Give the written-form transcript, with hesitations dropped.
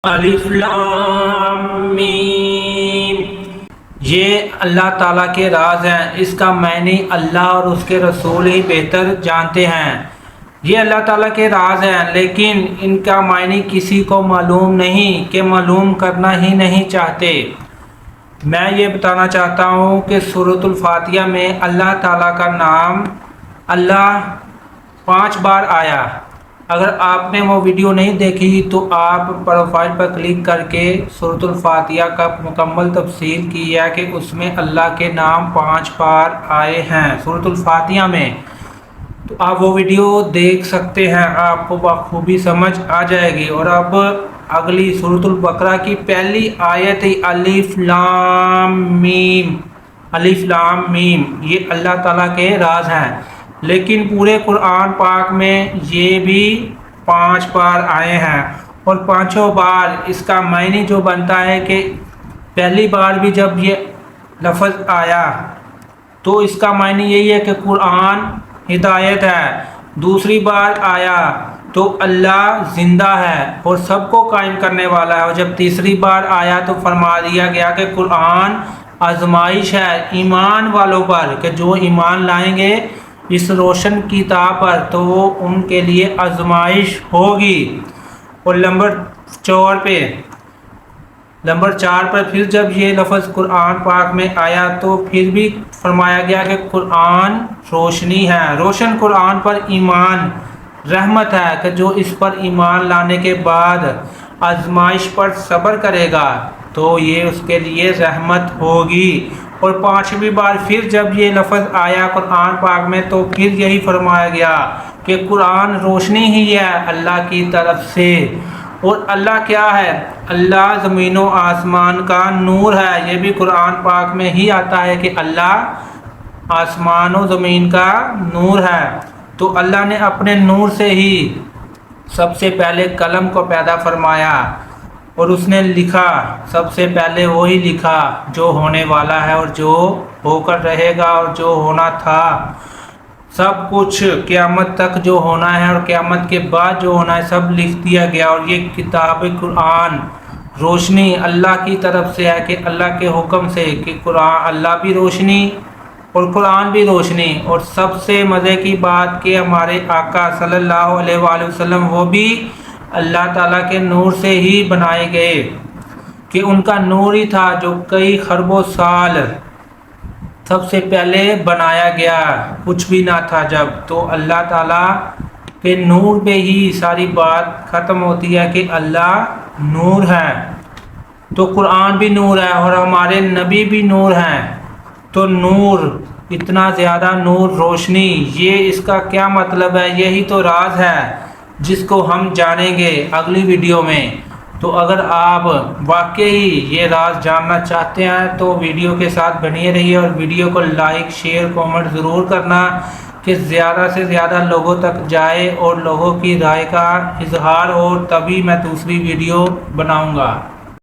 الف لام میم، یہ اللہ تعالیٰ کے راز ہیں، اس کا معنی اللہ اور اس کے رسول ہی بہتر جانتے ہیں۔ یہ اللہ تعالیٰ کے راز ہیں لیکن ان کا معنی کسی کو معلوم نہیں کہ معلوم کرنا ہی نہیں چاہتے۔ میں یہ بتانا چاہتا ہوں کہ سورۃ الفاتحہ میں اللہ تعالیٰ کا نام اللہ 5 بار آیا۔ اگر آپ نے وہ ویڈیو نہیں دیکھی تو آپ پروفائل پر کلک کر کے سورۃ الفاتحہ کا مکمل تفصیل کی ہے کہ اس میں اللہ کے نام 5 بار آئے ہیں سورۃ الفاتحہ میں، تو آپ وہ ویڈیو دیکھ سکتے ہیں، آپ کو بخوبی سمجھ آ جائے گی۔ اور اب اگلی سورۃ البقرہ کی پہلی آیت الف لام میم، الف لام میم، یہ اللہ تعالیٰ کے راز ہیں، لیکن پورے قرآن پاک میں یہ بھی 5 بار آئے ہیں، اور 5 بار اس کا معنی جو بنتا ہے کہ پہلی بار بھی جب یہ لفظ آیا تو اس کا معنی یہی ہے کہ قرآن ہدایت ہے، دوسری بار آیا تو اللہ زندہ ہے اور سب کو قائم کرنے والا ہے، اور جب تیسری بار آیا تو فرما دیا گیا کہ قرآن آزمائش ہے ایمان والوں پر، کہ جو ایمان لائیں گے اس روشن کتاب پر تو وہ ان کے لیے آزمائش ہوگی۔ اور نمبر 4 پر پھر جب یہ لفظ قرآن پاک میں آیا تو پھر بھی فرمایا گیا کہ قرآن روشنی ہے، روشن قرآن پر ایمان رحمت ہے، کہ جو اس پر ایمان لانے کے بعد آزمائش پر صبر کرے گا تو یہ اس کے لیے رحمت ہوگی۔ اور 5ویں بار پھر جب یہ لفظ آیا قرآن پاک میں تو پھر یہی فرمایا گیا کہ قرآن روشنی ہی ہے اللہ کی طرف سے۔ اور اللہ کیا ہے؟ اللہ زمین و آسمان کا نور ہے، یہ بھی قرآن پاک میں ہی آتا ہے کہ اللہ آسمان و زمین کا نور ہے۔ تو اللہ نے اپنے نور سے ہی سب سے پہلے قلم کو پیدا فرمایا اور اس نے لکھا، سب سے پہلے وہی لکھا جو ہونے والا ہے اور جو ہو کر رہے گا اور جو ہونا تھا، سب کچھ قیامت تک جو ہونا ہے اور قیامت کے بعد جو ہونا ہے سب لکھ دیا گیا۔ اور یہ کتاب قرآن روشنی اللہ کی طرف سے ہے، کہ اللہ کے حکم سے، کہ قرآن اللہ بھی روشنی اور قرآن بھی روشنی۔ اور سب سے مزے کی بات کہ ہمارے آقا صلی اللہ علیہ وآلہ وسلم وہ بھی اللہ تعالیٰ کے نور سے ہی بنائے گئے، کہ ان کا نور ہی تھا جو کئی خربوں سال سب سے پہلے بنایا گیا، کچھ بھی نہ تھا جب، تو اللہ تعالیٰ کے نور پہ ہی ساری بات ختم ہوتی ہے کہ اللہ نور ہے، تو قرآن بھی نور ہے اور ہمارے نبی بھی نور ہیں۔ تو نور، اتنا زیادہ نور، روشنی، یہ اس کا کیا مطلب ہے؟ یہی تو راز ہے جس کو ہم جانیں گے اگلی ویڈیو میں۔ تو اگر آپ واقعی یہ راز جاننا چاہتے ہیں تو ویڈیو کے ساتھ بنے رہیے، اور ویڈیو کو لائک، شیئر، کومنٹ ضرور کرنا کہ زیادہ سے زیادہ لوگوں تک جائے اور لوگوں کی رائے کا اظہار ہو، تبھی میں دوسری ویڈیو بناؤں گا۔